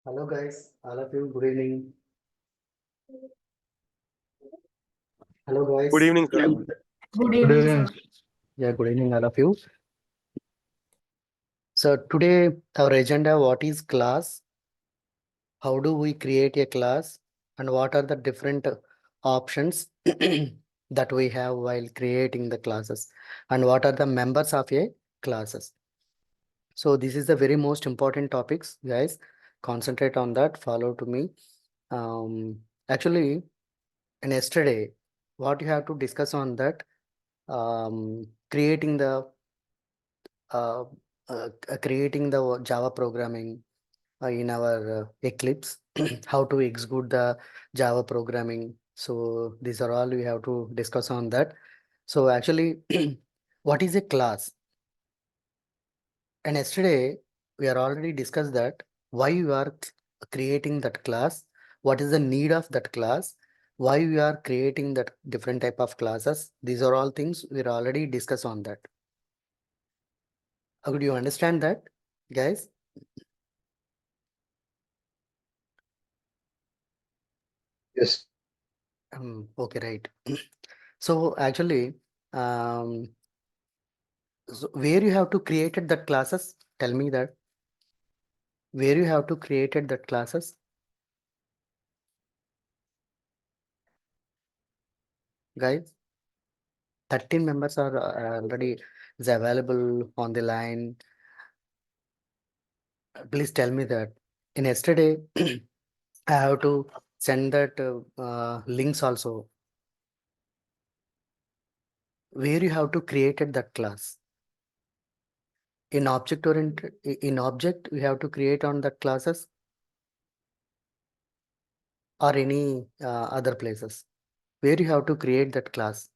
Hello guys, all of you, good evening. Hello Good guys. evening, sir. Good evening, sir. Yeah, good evening, all of you. So today our agenda, what is class? How do we create a class? And what are the different options that we have while creating the classes? And what are the members of a classes? So this is the very most important topics, guys. Concentrate on that, follow to me. Actually, and yesterday, what you have to discuss on that, creating the uh, creating the Java programming in our Eclipse, how to execute the Java programming. So these are all we have to discuss on that. So actually, what is a class? And yesterday we are already discussed that why you are creating that class, what is the need of that class, why we are creating that different type of classes. These are all things we are already discussed on that. Could you understand that, guys? Yes. Okay, right. So actually, so where you have to created that classes? Tell me that. Where you have to created that classes? Guys, 13 members are already is available on the line. Please tell me that. In yesterday, I have to send that links also. Where you have to created that class? In object oriented, in object, we have to create on that classes or any other places. Where you have to create that class?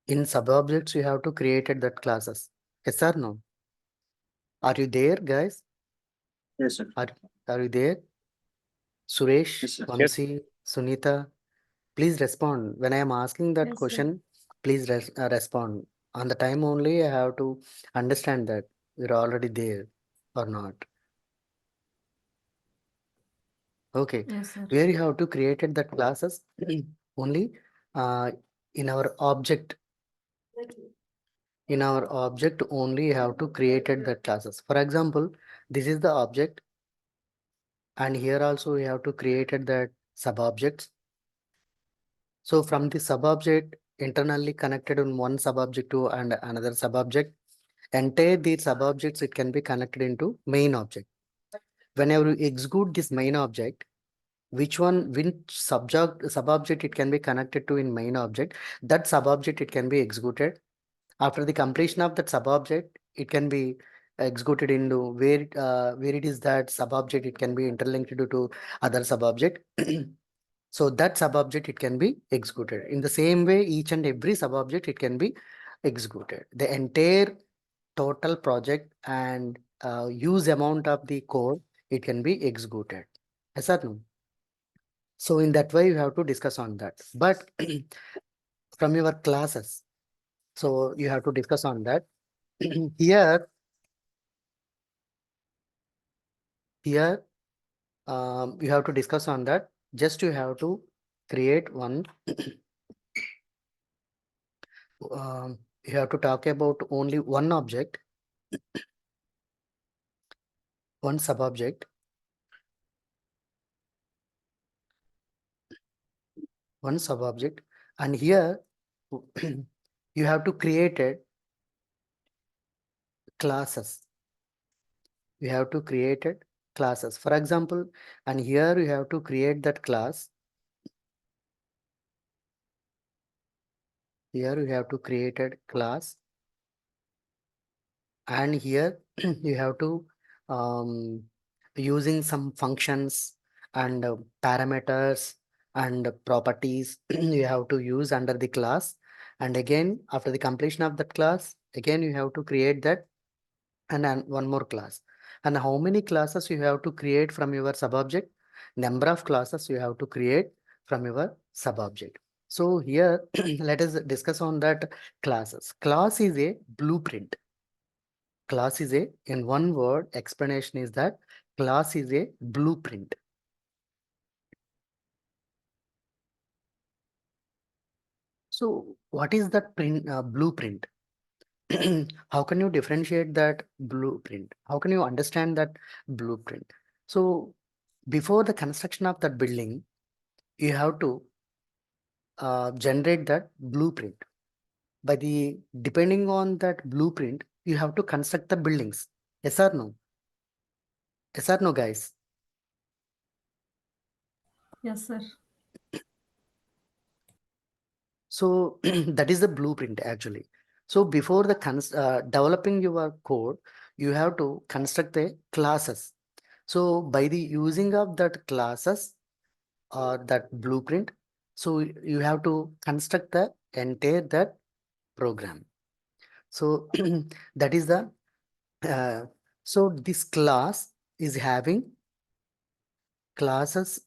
In sub-objects, you have to created that classes. Yes or no? Are you there, guys? Yes, sir. Are you there? Suresh, Yes, sir. Vamsi, Sunita, please respond. When I am asking that Yes, sir. question, please respond. On the time only, I have to understand that you're already there or not. Okay. Yes, sir. Where you have to created that classes only uh, in our object. In our object only, you have to created that classes. For example, this is the object, and here also we have to created that sub-objects. So from the sub-object internally connected in one sub-object to and another sub-object, entire these sub-objects, it can be connected into main object. Whenever you execute this main object, which sub-object it can be connected to in main object, that sub-object it can be executed. After the completion of that sub-object, it can be executed into where it is that sub-object, it can be interlinked to other sub-object. So that sub-object it can be executed. In the same way, each and every sub-object it can be executed. The entire total project and use amount of the code, it can be executed. Yes or no? So in that way, you have to discuss on that. But from your classes, so you have to discuss on that. Here, you have to discuss on that. Just you have to create one. You have to talk about only one object, one sub-object, one sub-object, and here you have to create it classes. You have to create it classes. For example, and here you have to create that class. Here you have to create a class, and here you have to using some functions and parameters and properties you have to use under the class. And again, after the completion of that class, again you have to create that and then one more class. And how many classes you have to create from your subobject? Number of classes you have to create from your subobject. So here let us discuss on that classes. Class is a blueprint. Class is a, in one word explanation is that class is a blueprint. So what is that blueprint? How can you differentiate that blueprint? How can you understand that blueprint? So before the construction of that building, you have to generate that blueprint. By the depending on that blueprint, you have to construct the buildings. Yes or no? Yes or no, guys? Yes, sir. So that is the blueprint actually. So before the developing your code, you have to construct the classes. So by the using of that classes or that blueprint, so you have to construct the entire that program. So that is the so this class is having classes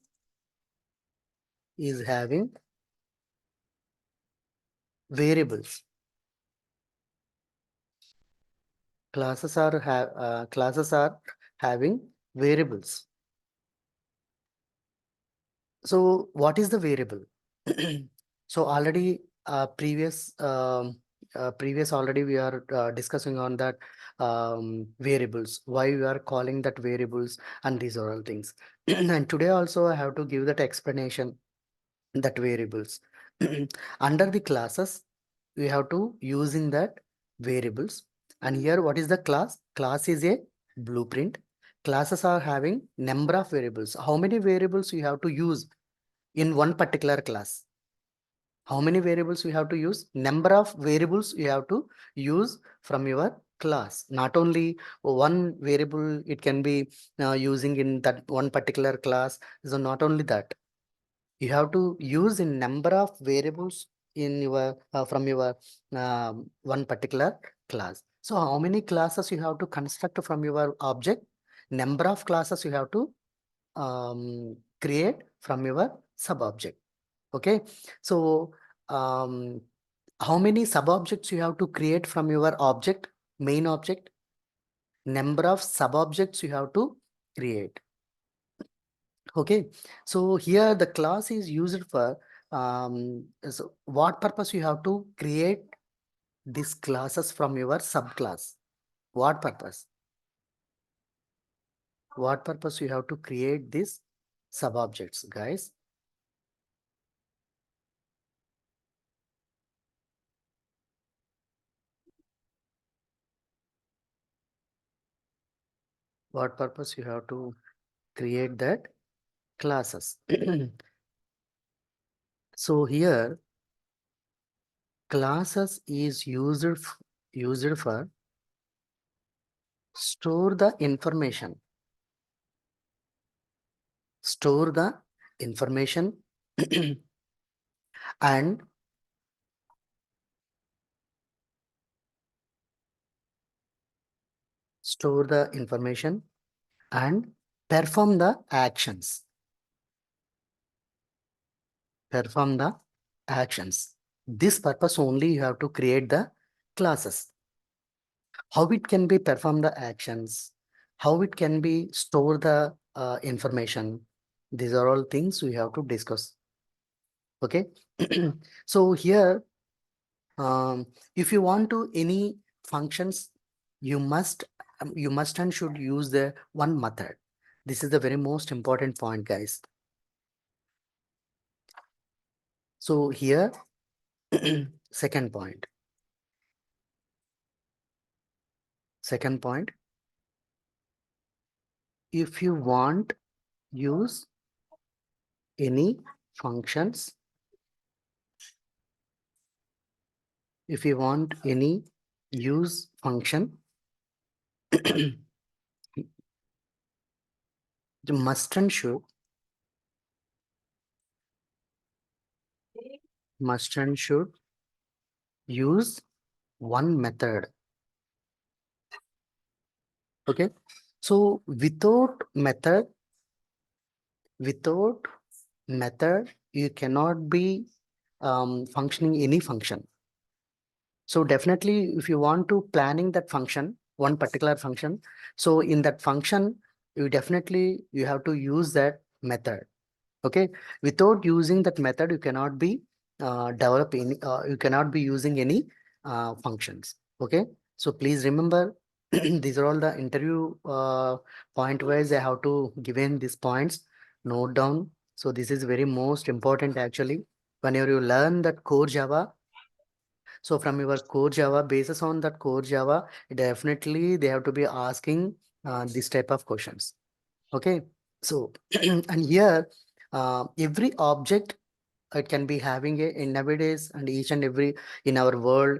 is having variables. Classes are having variables. So what is the variable? So already previous already we are discussing on that variables, why we are calling that variables, and these are all things. And today also I have to give that explanation that variables. Under the classes we have to using that variables. And here what is the class? Class is a blueprint. Classes are having number of variables. How many variables you have to use in one particular class? How many variables you have to use? Number of variables you have to use from your class. Not only one variable it can be using in that one particular class. So not only that, you have to use a number of variables in your from your one particular class. So how many classes you have to construct from your object? Number of classes you have to create from your sub object. Okay, so how many sub objects you have to create from your object, main object? Number of sub objects you have to create. Okay, so here the class is used for so what purpose you have to create these classes from your subclass? What purpose? What purpose you have to create these sub objects, guys? What purpose you have to create that classes? So here classes is used for store the information. Store the information and store the information and perform the actions. Perform the actions. This purpose only you have to create the classes. How it can be perform the actions, how it can be store the information. These are all things we have to discuss. Okay. So here, if you want to any functions, you must and should use the one method. This is the very most important point, guys. So here, second point. Second point, if you want use any functions, if you want any use function, the must and should use one method. Okay, so without method you cannot be functioning any function. So definitely if you want to planning that function, one particular function. So in that function, you have to use that method. Okay, without using that method, you cannot be you cannot be using any functions. Okay, so please remember these are all the interview point wise. I have to give in these points, note down. So this is very most important actually. Whenever you learn that core Java, so from your core Java, basis on that core Java, definitely they have to be asking this type of questions. Okay, so and here every object it can be having a in nowadays and each and every in our world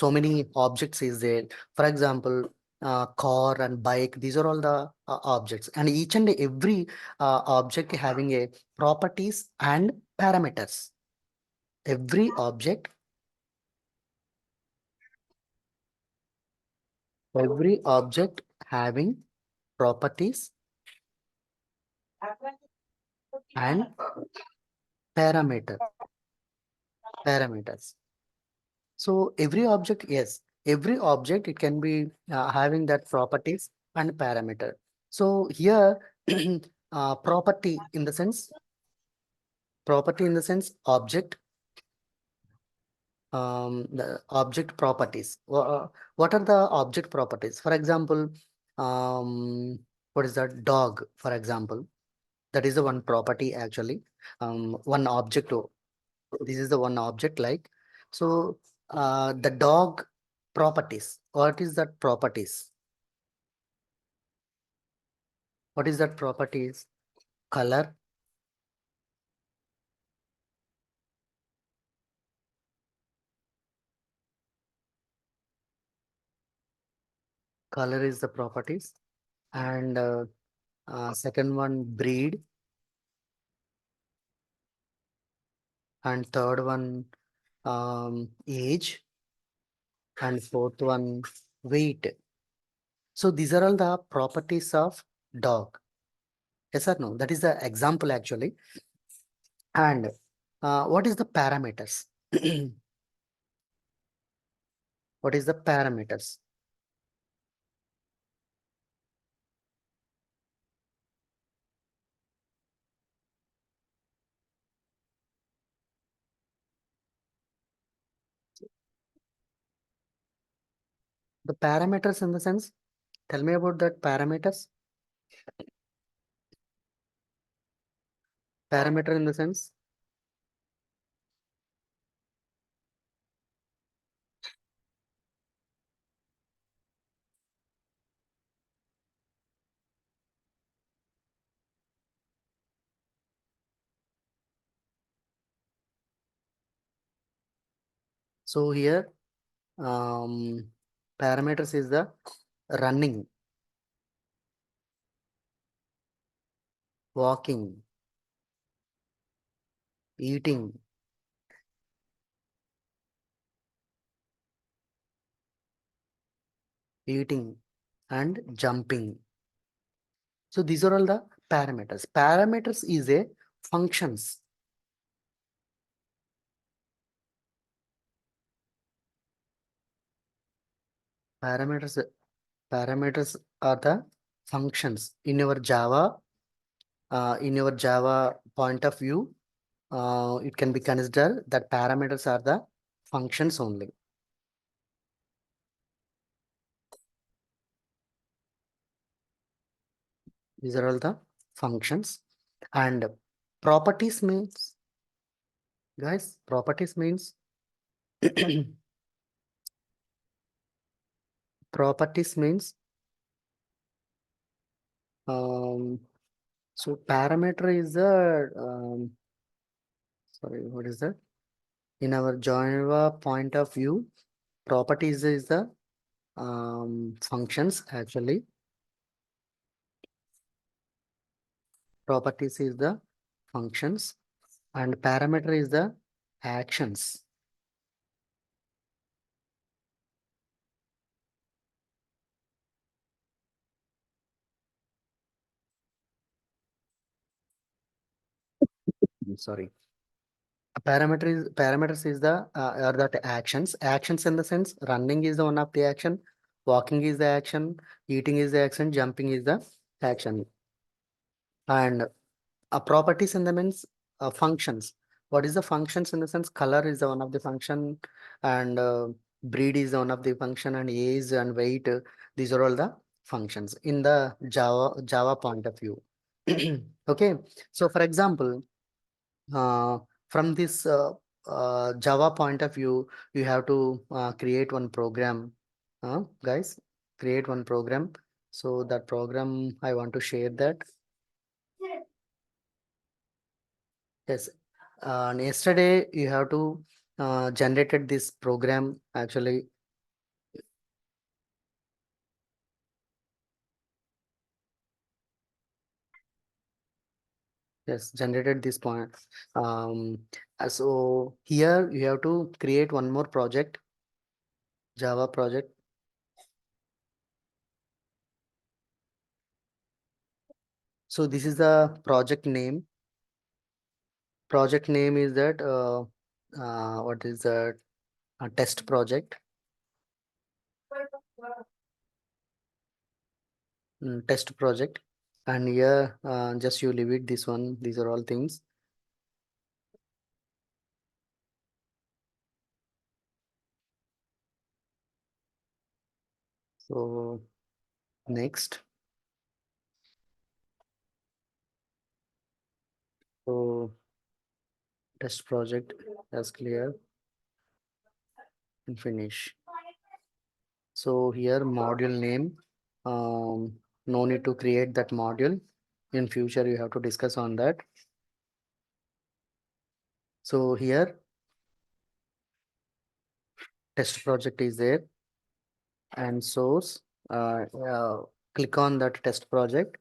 so many objects is there. For example, car and bike, these are all the objects, and each and every object having a properties and parameters. Every object having properties and parameters. So every object, yes, every object it can be having that properties and parameter. So here, property in the sense the object properties. What are the object properties? For example, what is that? Dog, for example, that is the one property actually. One object. This is the one object like. So the dog properties. What is that properties? What is that properties? Color. Color is the properties. And second one, breed. And third one, age. And fourth one, weight. So these are all the properties of dog. Yes or no? That is the example actually. And what is the parameters? What is the parameters? The parameters in the sense, tell me about that parameters. Parameter in the sense, so here parameters is the running, walking, eating, and jumping. So these are all the parameters. Parameters is a functions. Parameters parameters are the functions in your Java. In your Java point of view, it can be considered that parameters are the functions only. These are all the functions. And properties means, guys, properties means properties means um so parameter is the sorry, what is that? In our Java point of view, properties is the functions actually. Properties is the functions and parameter is the actions. Sorry. Parameters is the are that actions. Actions in the sense running is the one of the action. Walking is the action, eating is the action, jumping is the action. And properties in the means functions. What is the functions in the sense? Color is the one of the function, and breed is one of the function, and age and weight. These are all the functions in the Java point of view. Okay, so for example, uh, from this Java point of view, you have to create one program, guys. Create one program. So that program I want to share that. Yes. And yesterday you have to generated this program actually. Yes, generated this point. So here you have to create one more project, Java project. So this is the project name. Project name is that what is that? A test project. Test project. And here just you leave it this one. These are all things. So next. So test project as clear and finish. So here module name, no need to create that module. In future, you have to discuss on that. So here test project is there and source. Click on that test project.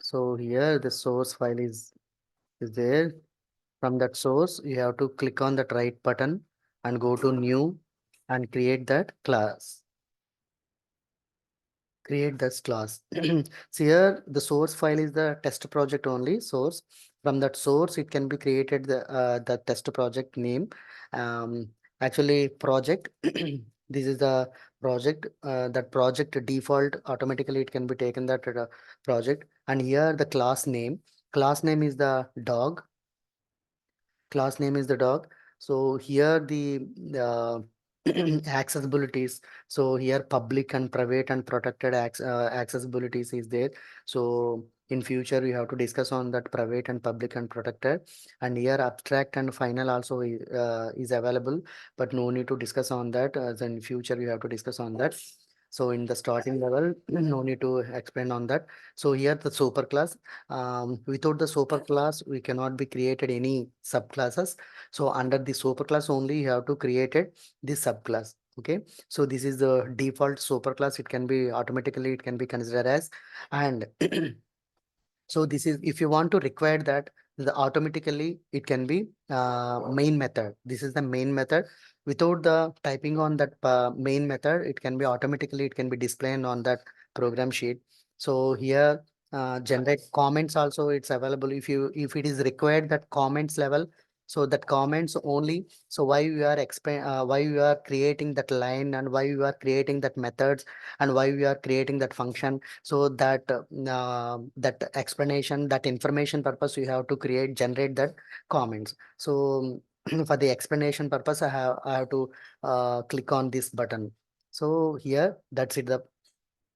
So here the source file is there. From that source, you have to click on that right button and go to new and create that class. Create this class. So here the source file is the test project only source. From that source, it can be created the test project name. Actually project. This is the project. That project default automatically it can be taken that project. And here the class name. Class name is the dog. Class name is the dog. So here the accessibilities. So here public and private and protected accessibilities is there. So in future we have to discuss on that private and public and protected. And here abstract and final also is available, but no need to discuss on that. Then in future we have to discuss on that. So in the starting level, no need to explain on that. So here the super class. Without the super class, we cannot be created any subclasses. So under the super class only, you have to create it this subclass. Okay. So this is the default super class. It can be automatically, it can be considered as, and so this is, if you want to require that, the automatically it can be main method. This is the main method. Without the typing on that main method, it can be automatically, it can be displayed on that program sheet. So here generate comments also it's available. If it is required that comments level, so that comments only. So why we are why we are creating that line, and why we are creating that methods, and why we are creating that function. So that that explanation, that information purpose, you have to generate that comments. So for the explanation purpose, I have to click on this button. So here that's it.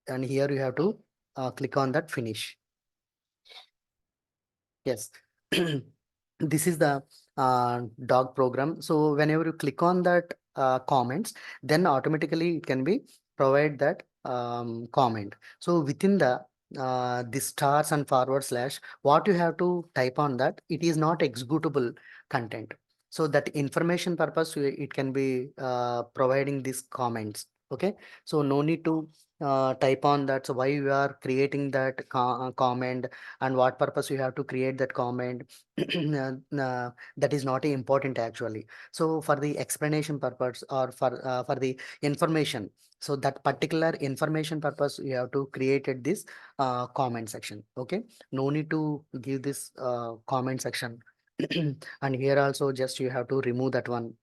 And here you have to click on that finish. Yes. This is the dog program. So whenever you click on that comments, then automatically it can be provide that comment. So within the stars and forward slash, what you have to type on that, it is not executable content. So that information purpose, it can be providing these comments. Okay. So no need to type on that. So why you are creating that comment, and what purpose you have to create that comment. That is not important actually. So for the explanation purpose, or for the information, so that particular information purpose, you have to create it this comment section. Okay, no need to give this comment section. And here also just you have to remove that one.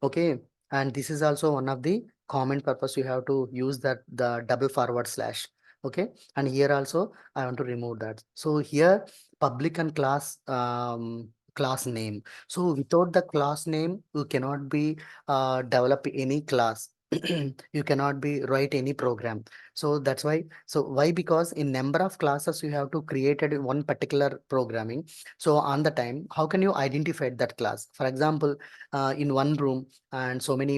Okay. And this is also one of the common purpose. You have to use that the double forward slash. Okay, and here also I want to remove that. So here public and class name. So without the class name, you cannot be develop any class. You cannot be write any program. So that's why. So why? Because in number of classes you have to created one particular programming. So on the time, how can you identify that class? For example, in one room and so many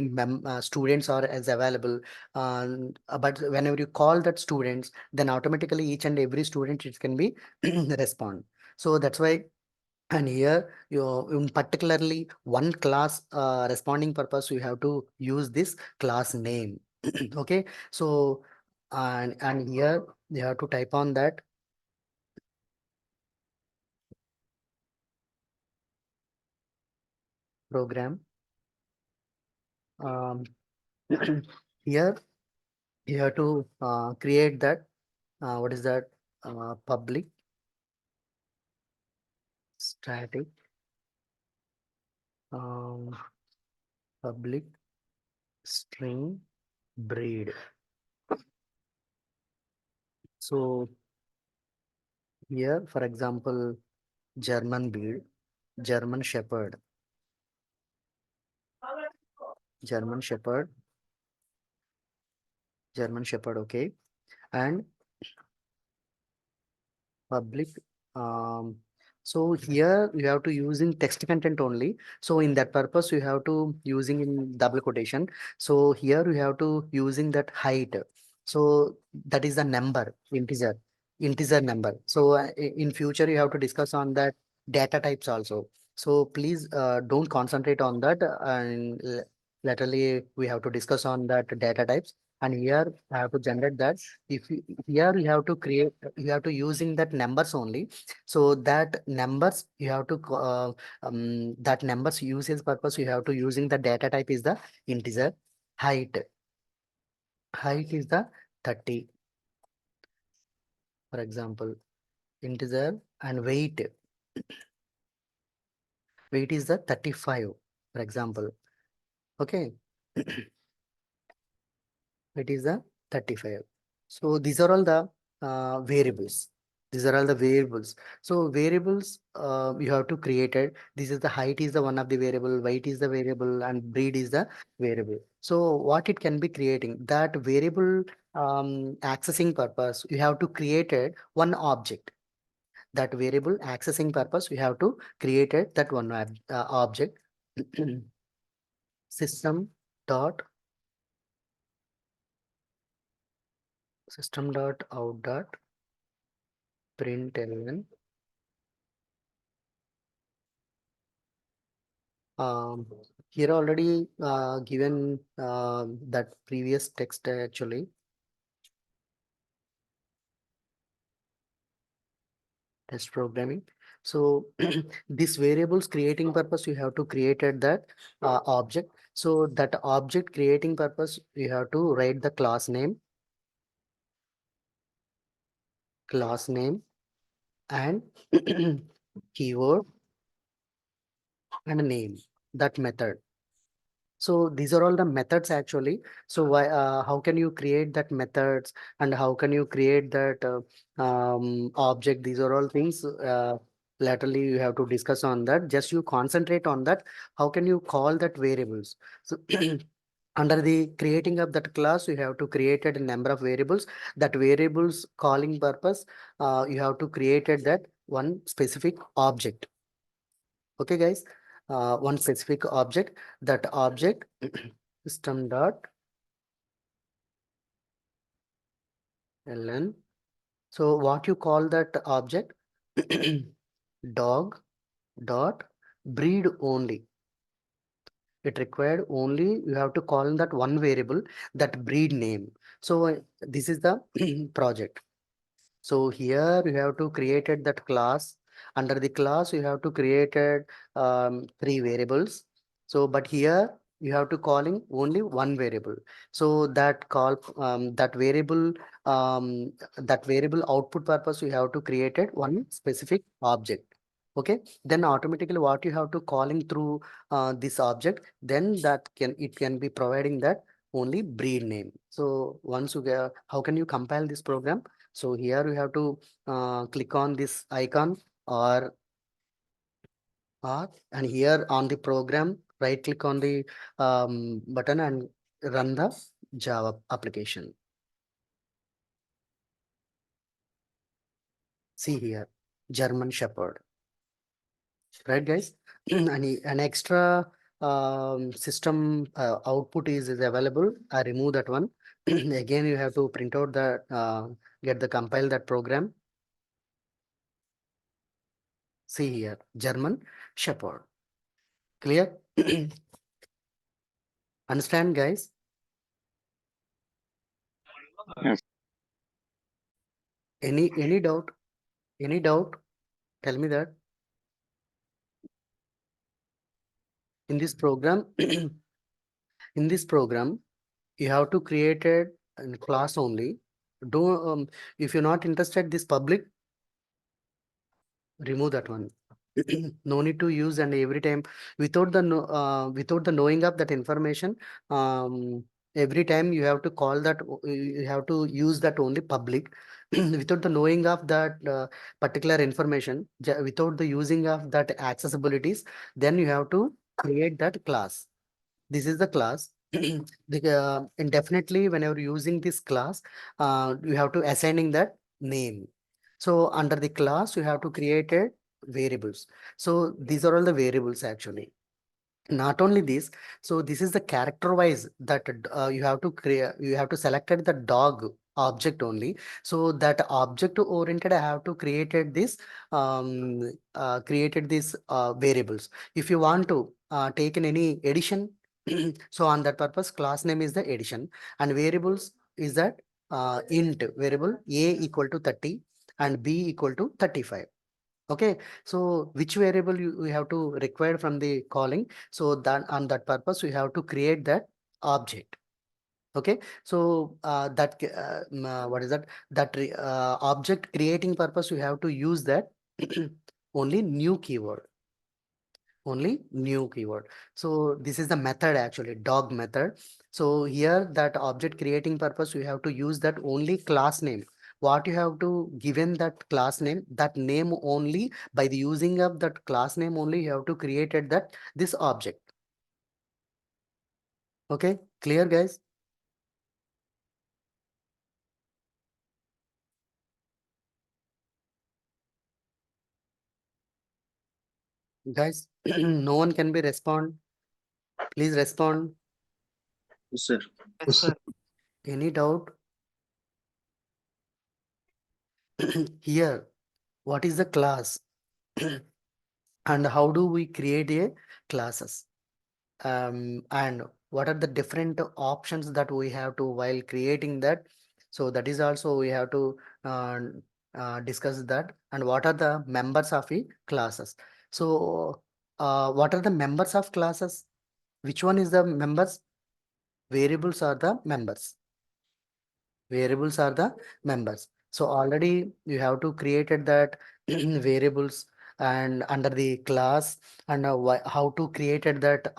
students are as available, but whenever you call that students, then automatically each and every student it can be respond. So that's why. And here you in particularly one class responding purpose, you have to use this class name. Okay, so and here you have to type on that program. um, Here you have to create that what is that public static um, public string breed. So here, for example, German breed, German Shepherd, German Shepherd, German Shepherd. Okay, and public. Um, so here you have to use in text content only. So in that purpose, you have to using in double quotation. So here you have to using that height. So that is the number, integer number. So in future you have to discuss on that data types also. So please don't concentrate on that, and laterally we have to discuss on that data types. And here I have to generate that. If you, here you have to create, you have to using that numbers only. So that numbers you have to that numbers usage purpose, you have to using the data type is the integer. Height is the 30, for example, integer. And weight is the 35, for example. Okay. It is the 35. So these are all the variables. These are all the variables. So variables you have to create it. This is the height is the one of the variable, weight is the variable, and breed is the variable. So what it can be creating that variable accessing purpose, you have to create it one object. That variable accessing purpose, you have to create it that one object. System dot system dot out dot println. Um, Here already given that previous text actually test programming. So this variables creating purpose, you have to created that object. So that object creating purpose, you have to write the class name and keyword and a name, that method. So these are all the methods actually. So why, how can you create that methods, and how can you create that object? These are all things laterally you have to discuss on that. Just you concentrate on that. How can you call that variables? So under the creating of that class, you have to create a number of variables. That variables calling purpose, you have to create that one specific object. Okay, guys, one specific object. That object system dot ln. So what you call that object? Dog dot breed only. It required only you have to call that one variable, that breed name. So this is the project. So here you have to created that class. Under the class, you have to created three variables. So, but here you have to calling only one variable. So that call that variable output purpose, you have to created one specific object. Okay, then automatically what you have to calling through this object, then that can be providing that only breed name. So once you get, how can you compile this program? So here you have to click on this icon, or and here on the program, right click on the button and run the Java application. See here, German Shepherd, right guys? An extra system output is available. I remove that one. Again, you have to print out that, get the compile that program. See here, German Shepherd. Clear? Understand, guys? Yes. Any doubt? Any doubt? Tell me that. In this program, in this program, you have to create a class only. Do if you're not interested, this public, remove that one. No need to use, and every time without the without the knowing of that information, every time you have to call that, you have to use that only public. Without the knowing of that particular information, without the using of that accessibilities, then you have to create that class. This is the class. And definitely whenever using this class, you have to assigning that name. So under the class, you have to create a variables. So these are all the variables actually. Not only this, so this is the character wise that you have to create, you have to select the dog object only. So that object oriented, I have to created this created these variables. If you want to take in any addition, so on that purpose, class name is the addition, and variables is that int variable a equal to 30 and b equal to 35. Okay, so which variable you have to require from the calling. So that on that purpose, we have to create that object. Okay, so what is that? Object creating purpose, we have to use that only new keyword. Only new keyword. So this is the method actually, dog method. So here that object creating purpose, you have to use that only class name. What you have to given that class name, that name only, by the using of that class name only, you have to created that this object. Okay, clear guys? Guys, no one can be respond. Please respond. Yes, sir. Yes, sir. Any doubt? Here, what is the class? And how do we create a classes? And what are the different options that we have to while creating that? So that is also we have to discuss that. And what are the members of the classes? So what are the members of classes? Which one is the members? Variables are the members. Variables are the members. So already you have to created that variables and under the class, and how to created that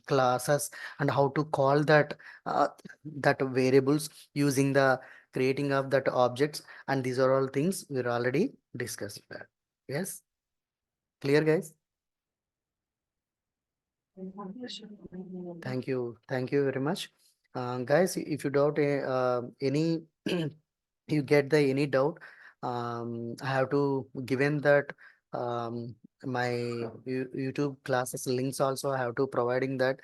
classes, and how to call that that variables using the creating of that objects, and these are all things we're already discussed that. Yes, clear guys? Thank you very much. Guys, if you doubt any, you get the any doubt, I have to given that my YouTube classes links also I have to providing that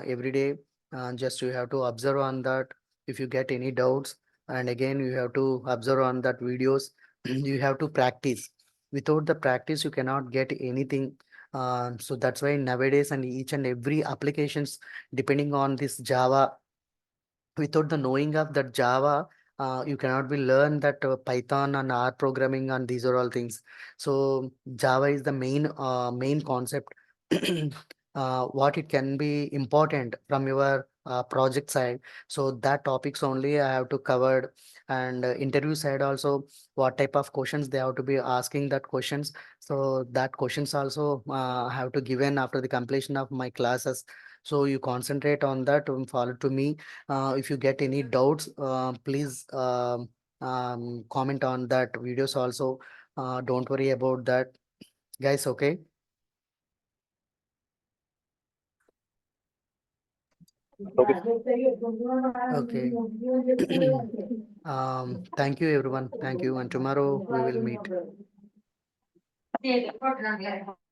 every day. Just you have to observe on that. If you get any doubts, and again you have to observe on that videos. You have to practice. Without the practice, you cannot get anything. So that's why nowadays, and each and every applications depending on this Java, without the knowing of that Java, you cannot be learn that Python and R programming, and these are all things. So Java is the main concept. what it can be important from your project side. So that topics only I have to cover, and interview side also what type of questions they have to be asking that questions. So that questions also have to given after the completion of my classes. So you concentrate on that and follow to me. If you get any doubts, please comment on that videos also. Don't worry about that, guys. Okay. Okay. Thank you, everyone. Thank you. And tomorrow we will meet.